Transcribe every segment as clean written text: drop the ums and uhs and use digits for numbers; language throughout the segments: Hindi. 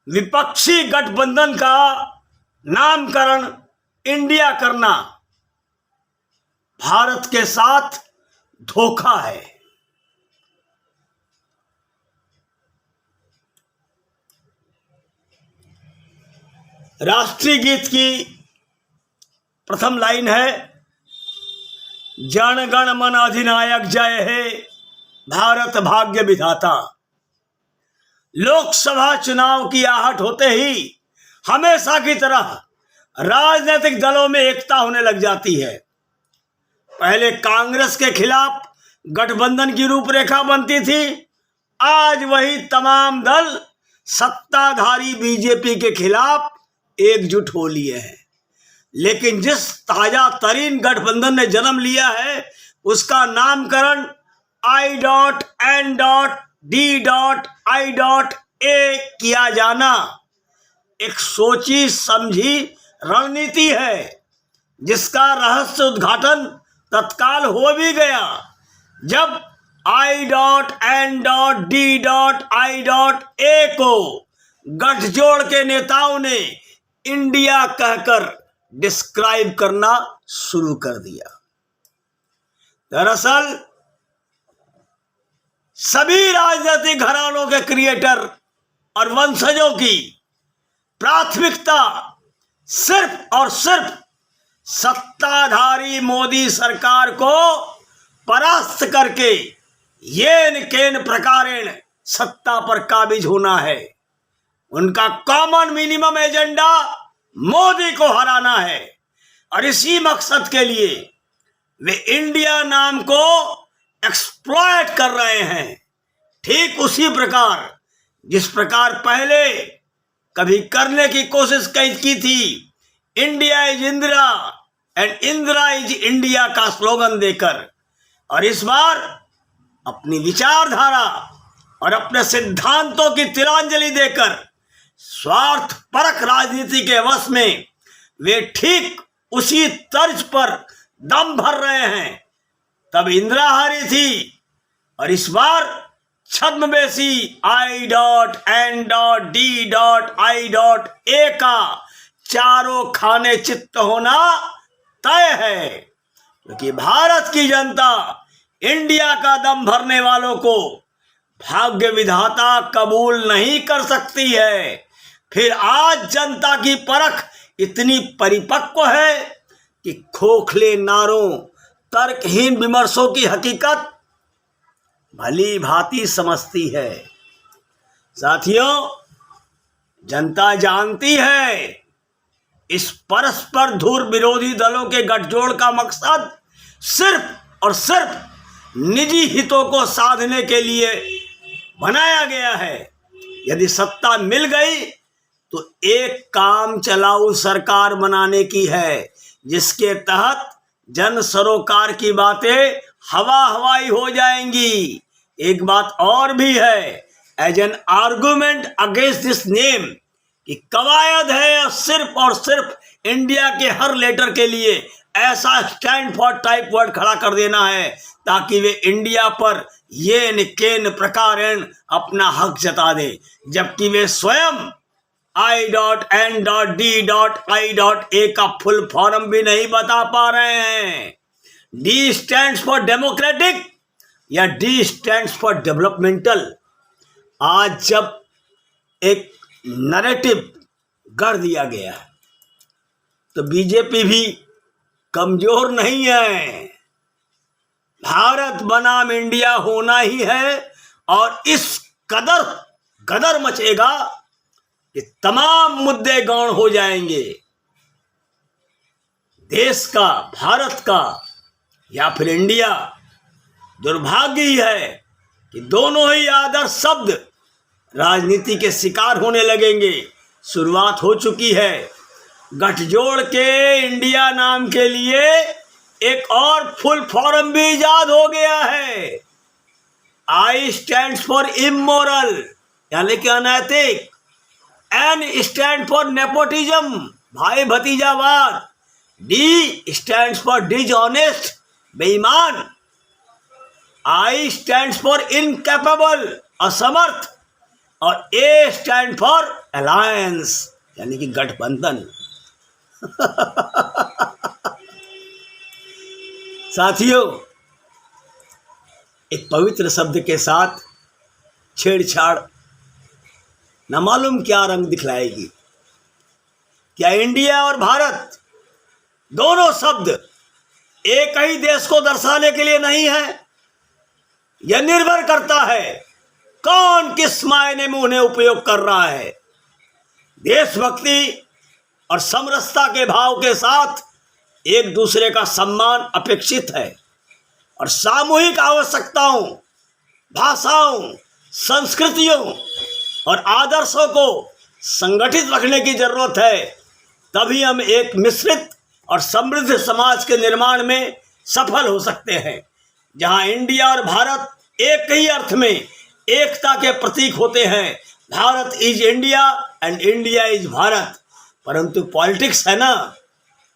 विपक्षी गठबंधन का नामकरण इंडिया करना भारत के साथ धोखा है। राष्ट्रीय गीत की प्रथम लाइन है, जन गण मन अधिनायक जय हे भारत भाग्य विधाता। लोकसभा चुनाव की आहट होते ही हमेशा की तरह राजनीतिक दलों में एकता होने लग जाती है। पहले कांग्रेस के खिलाफ गठबंधन की रूपरेखा बनती थी, आज वही तमाम दल सत्ताधारी बीजेपी के खिलाफ एकजुट हो लिए हैं। लेकिन जिस ताजा तरीन गठबंधन ने जन्म लिया है उसका नामकरण I.N.D.I.A किया जाना एक सोची समझी रणनीति है, जिसका रहस्य उद्घाटन तत्काल हो भी गया जब I.N.D.I.A को गठजोड़ के नेताओं ने इंडिया कहकर डिस्क्राइब करना शुरू कर दिया। दरअसल सभी राजनीतिक घरानों के क्रिएटर और वंशजों की प्राथमिकता सिर्फ और सिर्फ सत्ताधारी मोदी सरकार को परास्त करके येन केन प्रकारेण सत्ता पर काबिज होना है। उनका कॉमन मिनिमम एजेंडा मोदी को हराना है और इसी मकसद के लिए वे इंडिया नाम को एक्सप्लॉयट कर रहे हैं। ठीक उसी प्रकार जिस प्रकार पहले कभी करने की कोशिश की थी, India is Indira and Indira is India का स्लोगन देकर, और इस बार अपनी विचारधारा और अपने सिद्धांतों की तिलांजलि देकर स्वार्थ परक राजनीति के वश में वे ठीक उसी तर्ज पर दम भर रहे हैं। तब इंदिरा हारी थी और इस बार छद्मवेशी I.N.D.I.A का चारों खाने चित्त होना तय है, क्योंकि भारत की जनता इंडिया का दम भरने वालों को भाग्य विधाता कबूल नहीं कर सकती है। फिर आज जनता की परख इतनी परिपक्व है कि खोखले नारों, तर्कहीन विमर्शों की हकीकत भली भांति समझती है। साथियों, जनता जानती है इस परस्पर धुर विरोधी दलों के गठजोड़ का मकसद सिर्फ और सिर्फ निजी हितों को साधने के लिए बनाया गया है। यदि सत्ता मिल गई तो एक काम चलाऊ सरकार बनाने की है, जिसके तहत जन सरोकार की बातें हवा हवाई हो जाएंगी। एक बात और भी है, as an argument against this name, कि कवायद है सिर्फ और सिर्फ इंडिया के हर लेटर के लिए ऐसा स्टैंड फॉर टाइप वर्ड खड़ा कर देना है ताकि वे इंडिया पर येन केन प्रकारेण अपना हक जता दे, जबकि वे स्वयं I.N.D.I.A का फुल फॉर्म भी नहीं बता पा रहे हैं। D स्टैंड्स फॉर डेमोक्रेटिक या D स्टैंड्स फॉर डेवलपमेंटल। आज जब एक नैरेटिव गढ़ दिया गया है तो बीजेपी भी कमजोर नहीं है। भारत बनाम इंडिया होना ही है और इस कदर गदर मचेगा कि तमाम मुद्दे गौण हो जाएंगे। देश का, भारत का या फिर इंडिया, दुर्भाग्य ही है कि दोनों ही आदर्श शब्द राजनीति के शिकार होने लगेंगे। शुरुआत हो चुकी है। गठजोड़ के इंडिया नाम के लिए एक और फुल फॉर्म भी इजाद हो गया है। I स्टैंड्स फॉर इमोरल यानी कि अनैतिक, N स्टैंड फॉर नेपोटिज्म भाई भतीजावाद, D स्टैंड्स फॉर डिसऑनेस्ट बेईमान, I स्टैंड्स फॉर इनकैपेबल असमर्थ, और ए स्टैंड फॉर अलायंस, यानी कि गठबंधन। साथियों, एक पवित्र शब्द के साथ छेड़छाड़ न मालूम क्या रंग दिखलाएगी। क्या इंडिया और भारत दोनों शब्द एक ही देश को दर्शाने के लिए नहीं है? यह निर्भर करता है कौन किस मायने में उन्हें उपयोग कर रहा है। देशभक्ति और समरसता के भाव के साथ एक दूसरे का सम्मान अपेक्षित है और सामूहिक आवश्यकताओं, भाषाओं, संस्कृतियों और आदर्शों को संगठित रखने की जरूरत है। तभी हम एक मिश्रित और समृद्ध समाज के निर्माण में सफल हो सकते हैं, जहां इंडिया और भारत एक ही अर्थ में एकता के प्रतीक होते हैं। Bharat is India and India is Bharat. परंतु पॉलिटिक्स है ना,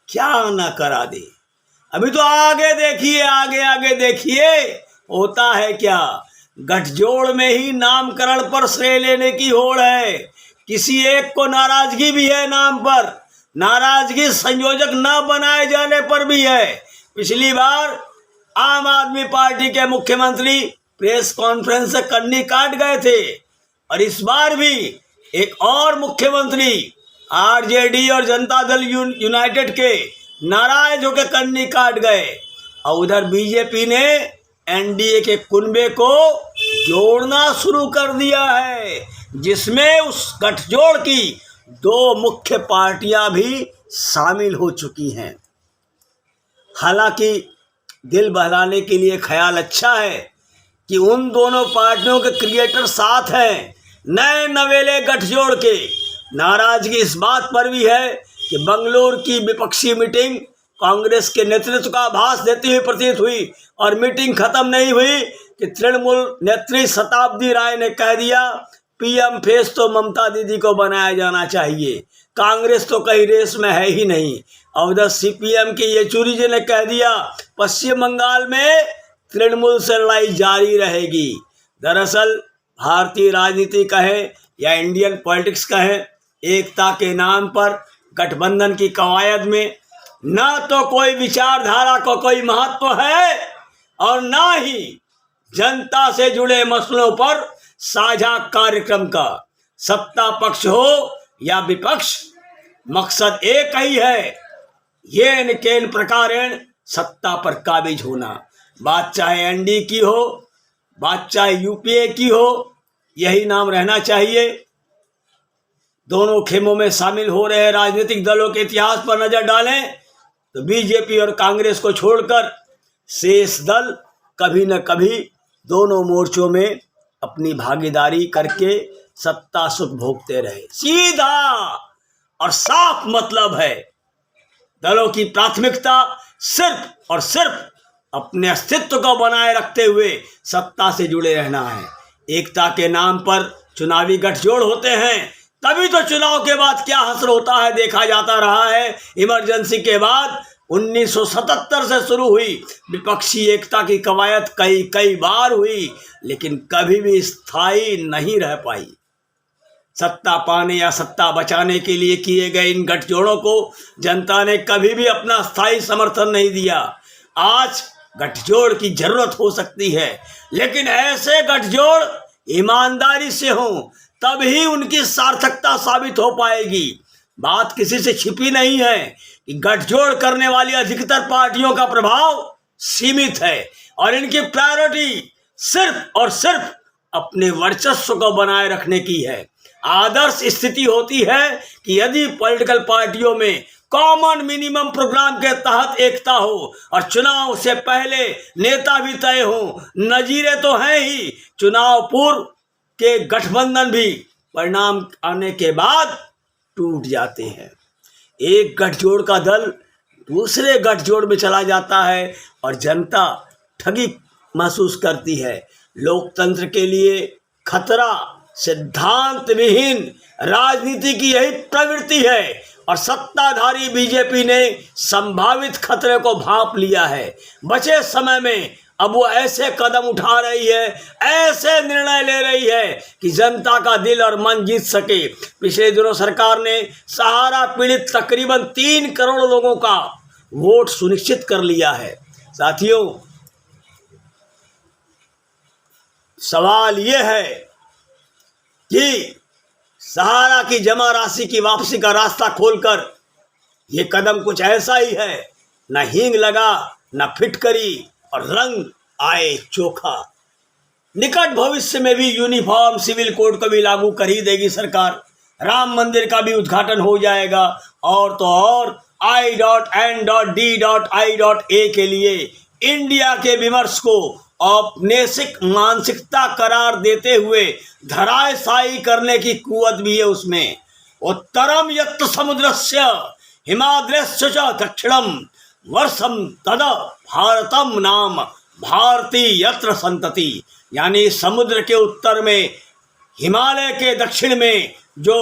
क्या ना करा दे। अभी तो आगे देखिए, आगे देखिए होता है क्या। गठजोड़ में ही नामकरण पर श्रेय लेने की होड़ है। किसी एक को नाराजगी भी है नाम पर, नाराजगी संयोजक न बनाए जाने पर भी है। पिछली बार आम आदमी पार्टी के मुख्यमंत्री प्रेस कॉन्फ्रेंस से कन्नी काट गए थे और इस बार भी एक और मुख्यमंत्री आरजेडी और जनता दल यूनाइटेड के नाराज होकर कन्नी काट गए और उधर बीजेपी ने एनडीए के कुनबे को जोड़ना शुरू कर दिया है, जिसमें उस गठजोड़ की दो मुख्य पार्टियां भी शामिल हो चुकी हैं। हालांकि दिल बहलाने के लिए ख्याल अच्छा है कि उन दोनों पार्टियों के क्रिएटर साथ हैं। नए नवेले गठजोड़ के नाराजगी इस बात पर भी है कि बंगलुरु की विपक्षी मीटिंग कांग्रेस के नेतृत्व का आभास देती हुई प्रतीत हुई और मीटिंग खत्म नहीं हुई कि तृणमूल नेत्री शताब्दी राय ने कह दिया पीएम फेस तो ममता दीदी को बनाया जाना चाहिए, कांग्रेस तो कहीं रेस में है ही नहीं। और उधर सीपीएम के येचुरी जी ने कह दिया पश्चिम बंगाल में तृणमूल से लड़ाई जारी रहेगी। दरअसल भारतीय राजनीति कहे या इंडियन पॉलिटिक्स कहे, एकता के नाम पर गठबंधन की कवायद में न तो कोई विचारधारा को कोई महत्व है और न ही जनता से जुड़े मसलों पर साझा कार्यक्रम का। सत्ता पक्ष हो या विपक्ष, मकसद एक ही है, येन केन प्रकारेण सत्ता पर काबिज होना। बात चाहे एनडी की हो, बात चाहे यूपीए की हो, यही नाम रहना चाहिए। दोनों खेमों में शामिल हो रहे राजनीतिक दलों के इतिहास पर नजर डालें तो बीजेपी और कांग्रेस को छोड़कर शेष दल कभी न कभी दोनों मोर्चों में अपनी भागीदारी करके सत्ता सुख भोगते रहे। सीधा और साफ मतलब है, दलों की प्राथमिकता सिर्फ और सिर्फ अपने अस्तित्व को बनाए रखते हुए सत्ता से जुड़े रहना है। एकता के नाम पर चुनावी गठजोड़ होते हैं, तभी तो चुनाव के बाद क्या हश्र होता है देखा जाता रहा है। इमरजेंसी के बाद 1977 से शुरू हुई विपक्षी एकता की कवायद कई बार हुई, लेकिन कभी भी स्थायी नहीं रह पाई। सत्ता पाने या सत्ता बचाने के लिए किए गए इन गठजोड़ों को जनता ने कभी भी अपना स्थायी समर्थन नहीं दिया। आज गठजोड़ की जरूरत हो सकती है, लेकिन ऐसे गठजोड़ ईमानदारी से हों, तभी उनकी सार्थकता साबित हो पाएगी। बात किसी से छिपी नहीं है कि गठजोड़ करने वाली अधिकतर पार्टियों का प्रभाव सीमित है और इनकी प्रायोरिटी सिर्फ और सिर्फ अपने वर्चस्व को बनाए रखने की है। आदर्श स्थिति होती है कि यदि पॉलिटिकल पार्टियों में कॉमन मिनिमम प्रोग्राम के तहत एकता हो और चुनाव से पहले नेता भी तय हो। नजीरे तो हैं ही, चुनाव पूर्व के गठबंधन भी परिणाम आने के बाद टूट जाते हैं। एक गठजोड़ का दल दूसरे गठजोड़ में चला जाता है और जनता ठगी महसूस करती है। लोकतंत्र के लिए खतरा सिद्धांत विहीन राजनीति की यही प्रवृत्ति है और सत्ताधारी बीजेपी ने संभावित खतरे को भांप लिया है। बचे समय में अब वो ऐसे कदम उठा रही है, ऐसे निर्णय ले रही है कि जनता का दिल और मन जीत सके। पिछले दिनों सरकार ने सहारा पीड़ित तकरीबन 3 करोड़ लोगों का वोट सुनिश्चित कर लिया है। साथियों, सवाल ये है कि सहारा की जमा राशि की वापसी का रास्ता खोलकर ये कदम कुछ ऐसा ही है, न हींग लगा न फिटकरी और रंग आए चोखा। निकट भविष्य में भी यूनिफॉर्म सिविल कोड को भी लागू कर ही देगी सरकार। राम मंदिर का भी उद्घाटन हो जाएगा और तो और I.N.D.I.A के लिए इंडिया के विमर्श को औपनिवेशिक मानसिकता करार देते हुए धराशायी करने की कुवत भी है उसमें। उत्तरम यत् समुद्रस्य हिमाद्रस्य च दक्षिणम वर्षम तद भारतम नाम भारती यत्र संतति, यानी समुद्र के उत्तर में, हिमालय के दक्षिण में जो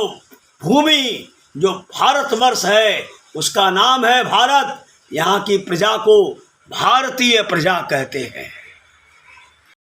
भूमि, जो भारतवर्ष है, उसका नाम है भारत। यहाँ की प्रजा को भारतीय प्रजा कहते हैं।